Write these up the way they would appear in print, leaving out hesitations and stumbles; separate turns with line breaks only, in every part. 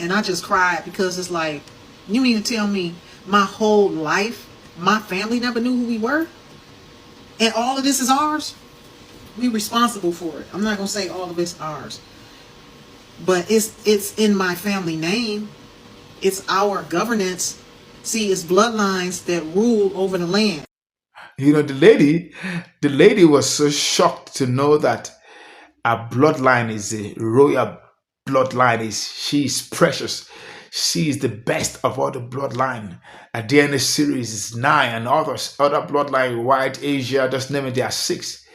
And I just cried because it's like, you mean to tell me my whole life, my family never knew who we were? And all of this is ours? We responsible for it. I'm not going to say all of it's ours. But it's in my family name. It's our governance. See, it's bloodlines that rule over the land.
You know, the lady was so shocked to know that her bloodline is a royal bloodline. She is precious. She is the best of all the bloodline. A DNA series is 9, and other bloodline, white, Asia, just name it, there are 6.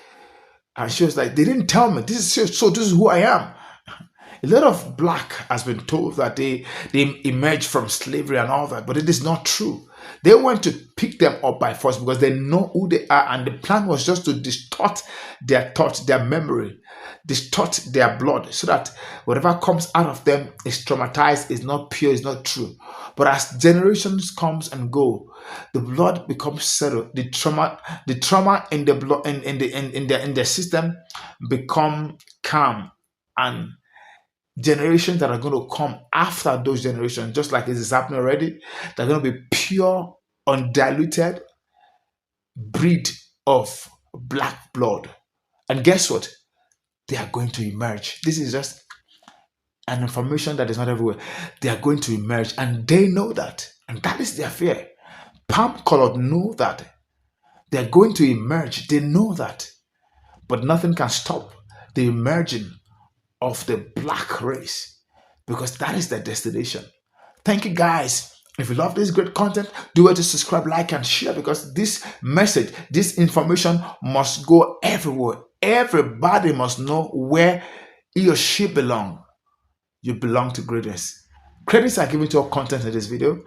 And she was like, they didn't tell me. This is who I am. A lot of black has been told that they emerged from slavery and all that, but it is not true. They went to pick them up by force because they know who they are, and the plan was just to distort their thoughts, their memory, distort their blood, so that whatever comes out of them is traumatized, is not pure, is not true. But as generations comes and go, the blood becomes settled. The trauma in the blood in the system become calm, and generations that are going to come after those generations, just like it is happening already, they're going to be pure, undiluted breed of black blood. And guess what? They are going to emerge. This is just an information that is not everywhere. They are going to emerge, and they know that. And that is their fear. Palm colored know that. They're going to emerge. They know that. But nothing can stop the emerging of the black race, because that is their destination. Thank you guys. If you love this great content, do it to subscribe, like, and share, because this message, this information must go everywhere. Everybody must know where he or she belong. You belong to greatness. Credits are given to all content in this video,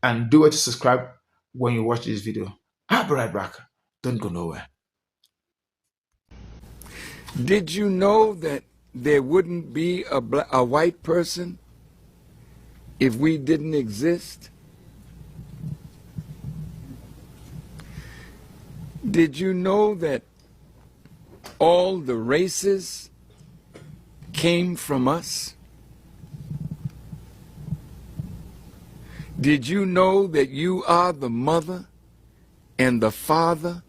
and do it to subscribe when you watch this video. I'll be right back. Don't go nowhere.
Did you know that there wouldn't be a white person if we didn't exist? Did you know that all the races came from us? Did you know that you are the mother and the father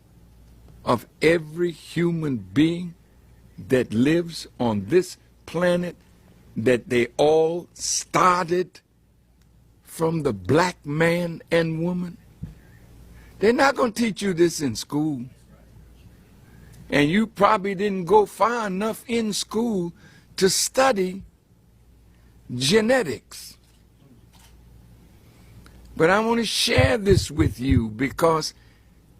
of every human being that lives on this planet, that they all started from the black man and woman? They're not going to teach you this in school. And you probably didn't go far enough in school to study genetics. But I want to share this with you because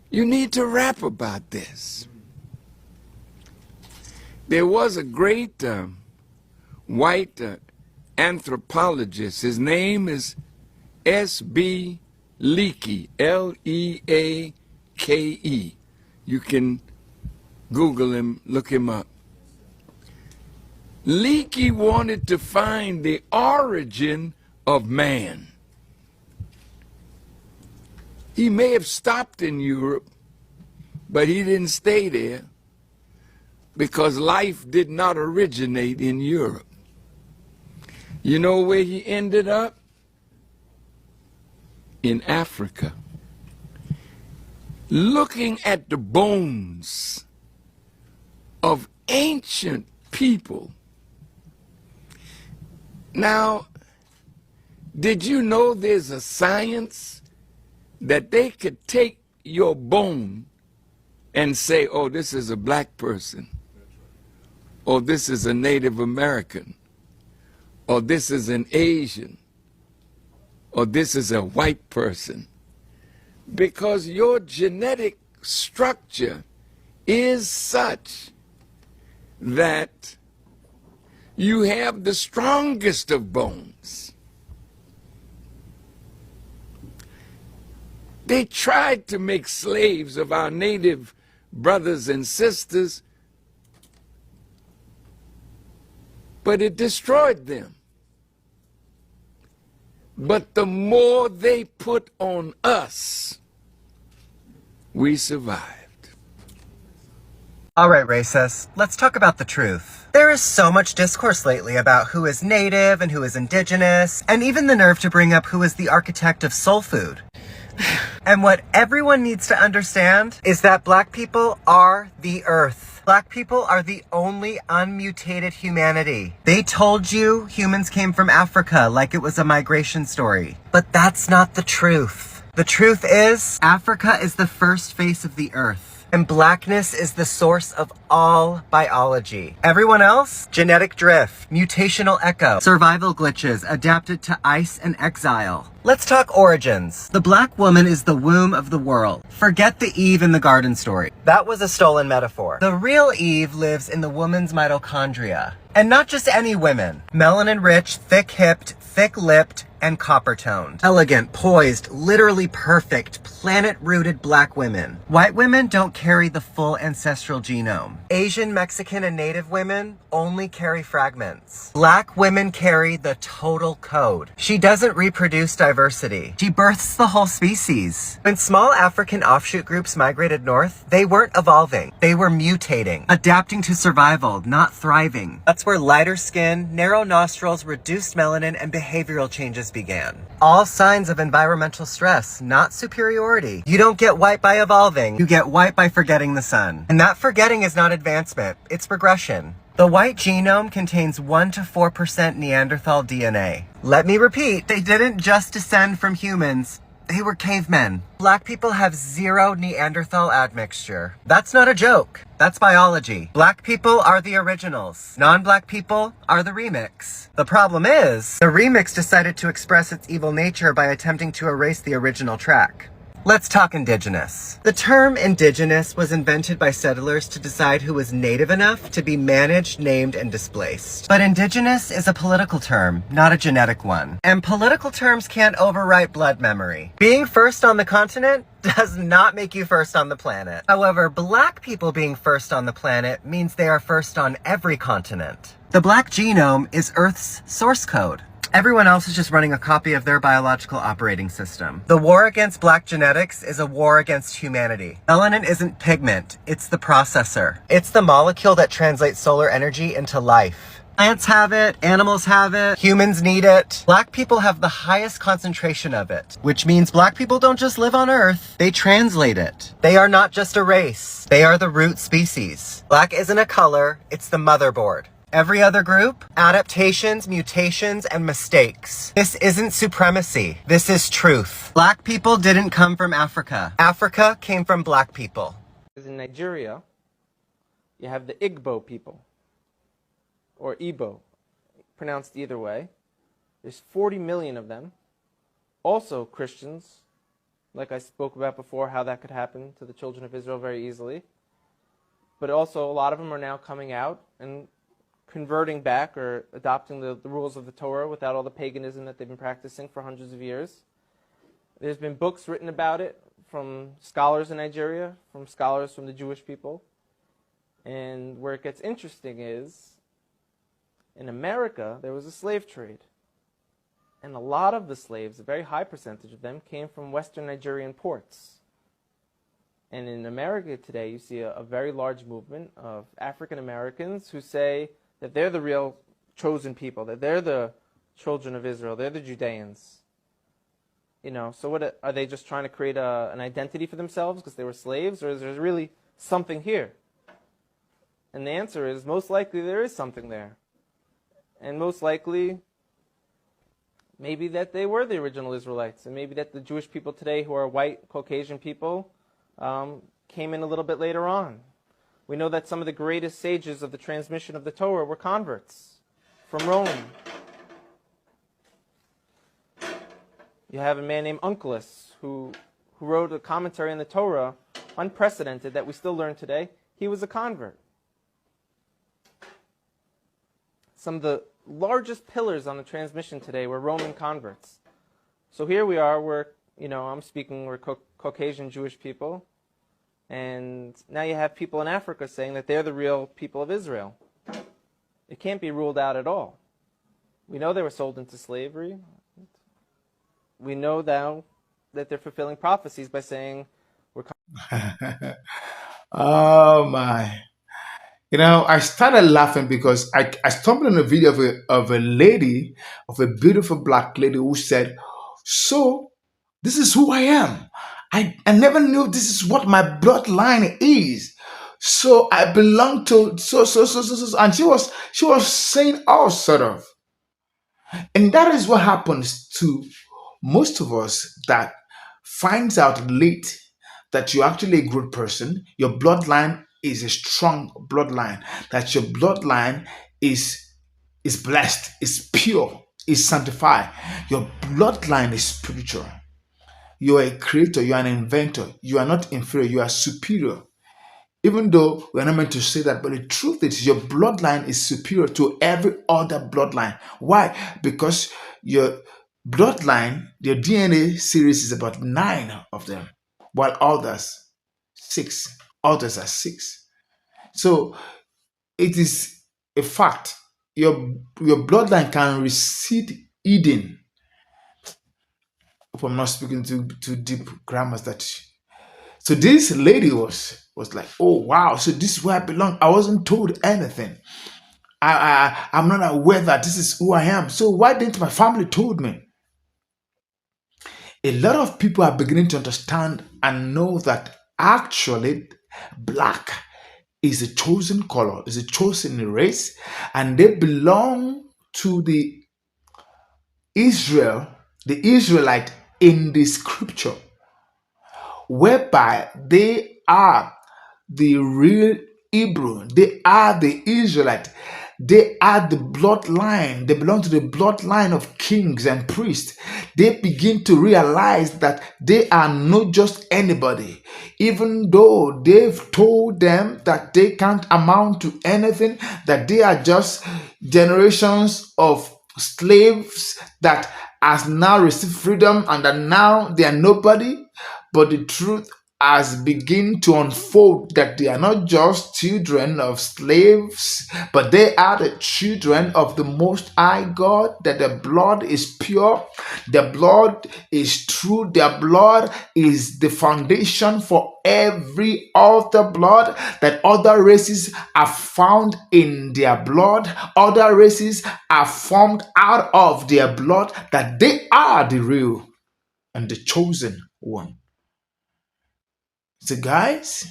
you need to rap about this. There was a great white anthropologist. His name is S.B. Leakey, Leake. You can Google him, look him up. Leakey wanted to find the origin of man. He may have stopped in Europe, but he didn't stay there, because life did not originate in Europe. You know where he ended up? In Africa, looking at the bones of ancient people. Now, did you know there's a science that they could take your bone and say, oh, this is a black person, or this is a Native American, or this is an Asian, or this is a white person, because your genetic structure is such that you have the strongest of bones. They tried to make slaves of our native brothers and sisters, but it destroyed them. But the more they put on us, we survive.
All right, racists, let's talk about the truth. There is so much discourse lately about who is native and who is indigenous, and even the nerve to bring up who is the architect of soul food. And what everyone needs to understand is that black people are the earth. Black people are the only unmutated humanity. They told you humans came from Africa like it was a migration story. But that's not the truth. The truth is, Africa is the first face of the earth. And blackness is the source of all biology. Everyone else? Genetic drift, mutational echo, survival glitches adapted to ice and exile. Let's talk origins. The black woman is the womb of the world. Forget the Eve in the garden story. That was a stolen metaphor. The real Eve lives in the woman's mitochondria. And not just any women. Melanin-rich, thick-hipped, thick-lipped, and copper-toned. Elegant, poised, literally perfect, planet-rooted black women. White women don't carry the full ancestral genome. Asian, Mexican, and Native women only carry fragments. Black women carry the total code. She doesn't reproduce diversity. She births the whole species. When small African offshoot groups migrated north, they weren't evolving. They were mutating, adapting to survival, not thriving. That's where lighter skin, narrow nostrils, reduced melanin, and behavioral changes began. All signs of environmental stress, not superiority. You don't get white by evolving. You get white by forgetting the sun. And that forgetting is not advancement. It's progression. The white genome contains 1 to 4% Neanderthal DNA. Let me repeat, they didn't just descend from humans. They were cavemen. Black people have 0 Neanderthal admixture. That's not a joke. That's biology. Black people are the originals. Non-black people are the remix. The problem is, the remix decided to express its evil nature by attempting to erase the original track. Let's talk indigenous. The term indigenous was invented by settlers to decide who was native enough to be managed, named, and displaced. But indigenous is a political term, not a genetic one. And political terms can't overwrite blood memory. Being first on the continent does not make you first on the planet. However, black people being first on the planet means they are first on every continent. The black genome is Earth's source code. Everyone else is just running a copy of their biological operating system. The war against black genetics is a war against humanity. Melanin isn't pigment, it's the processor. It's the molecule that translates solar energy into life. Plants have it, animals have it, humans need it. Black people have the highest concentration of it, which means black people don't just live on Earth, they translate it. They are not just a race, they are the root species. Black isn't a color, it's the motherboard. Every other group, adaptations, mutations, and mistakes. This isn't supremacy. This is truth. Black people didn't come from Africa. Africa came from black people.
In Nigeria, you have the Igbo people, or Igbo, pronounced either way. There's 40 million of them. Also Christians, like I spoke about before, how that could happen to the children of Israel very easily. But also a lot of them are now coming out and converting back or adopting the rules of the Torah without all the paganism that they've been practicing for hundreds of years. There's been books written about it from scholars in Nigeria, from scholars from the Jewish people. And where it gets interesting is, in America, there was a slave trade. And a lot of the slaves, a very high percentage of them, came from Western Nigerian ports. And in America today, you see a very large movement of African Americans who say that they're the real chosen people, that they're the children of Israel, they're the Judeans. You know, so what are they just trying to create an identity for themselves because they were slaves, or is there really something here? And the answer is, most likely there is something there. And most likely, maybe that they were the original Israelites, and maybe that the Jewish people today who are white, Caucasian people came in a little bit later on. We know that some of the greatest sages of the transmission of the Torah were converts from Rome. You have a man named Onkelos who wrote a commentary on the Torah, unprecedented, that we still learn today. He was a convert. Some of the largest pillars on the transmission today were Roman converts. So here we are, we're Caucasian Jewish people. And now you have people in Africa saying that they're the real people of Israel. It can't be ruled out at all. We know they were sold into slavery. We know now that they're fulfilling prophecies by saying we're
Oh my. I started laughing because I stumbled on a video of a lady, of a beautiful black lady who said, "So this is who I am. I never knew this is what my bloodline is. So I belong to so," and she was saying all sort of. And that is what happens to most of us that finds out late that you're actually a good person. Your bloodline is a strong bloodline. That your bloodline is blessed, is pure, is sanctified. Your bloodline is spiritual. You are a creator, you are an inventor. You are not inferior, you are superior. Even though we're not meant to say that, but the truth is your bloodline is superior to every other bloodline. Why? Because your bloodline, your DNA series is about 9 of them, while others 6. Others are 6. So it is a fact. Your bloodline can recede Eden. If I'm not speaking too deep grammars that. So this lady was like, oh wow, so this is where I belong. I wasn't told anything. I'm not aware that this is who I am. So why didn't my family told me? A lot of people are beginning to understand and know that actually black is a chosen color, is a chosen race, and they belong to the Israel, the Israelite in the scripture, whereby they are the real Hebrew. They are the Israelite. They are the bloodline. They belong to the bloodline of kings and priests. They begin to realize that they are not just anybody. Even though they've told them that they can't amount to anything, that they are just generations of slaves that has now received freedom and that now they are nobody. But the truth has begin to unfold that they are not just children of slaves, but they are the children of the Most High God, that their blood is pure, their blood is true, their blood is the foundation for every other blood, that other races are found in their blood, other races are formed out of their blood, that they are the real and the chosen one. So, guys,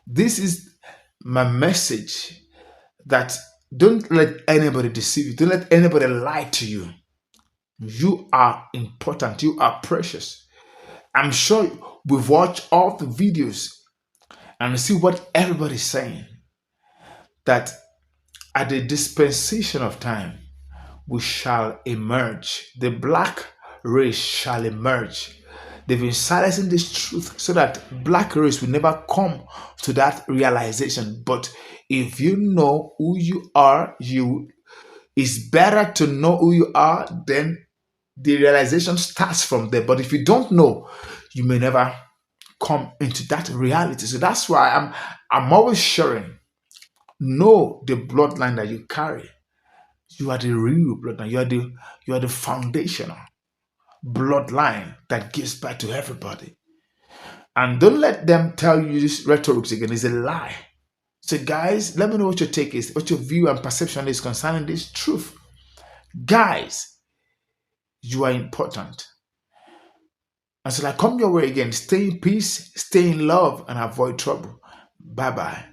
this is my message, that don't let anybody deceive you. Don't let anybody lie to you. You are important. You are precious. I'm sure we've watched all the videos and see what everybody's saying. That at the dispensation of time, we shall emerge. The black race shall emerge. They've been silencing this truth so that black race will never come to that realization. But if you know who you are, it's better to know who you are, then the realization starts from there. But if you don't know, you may never come into that reality. So that's why I'm always sharing. Know the bloodline that you carry. You are the real bloodline. You are the foundational bloodline that gives back to everybody. And don't let them tell you this rhetoric again. It's a lie. So, guys, let me know what your take is, what your view and perception is concerning this truth. Guys, you are important. Until I come your way again, stay in peace, stay in love, and avoid trouble. Bye bye.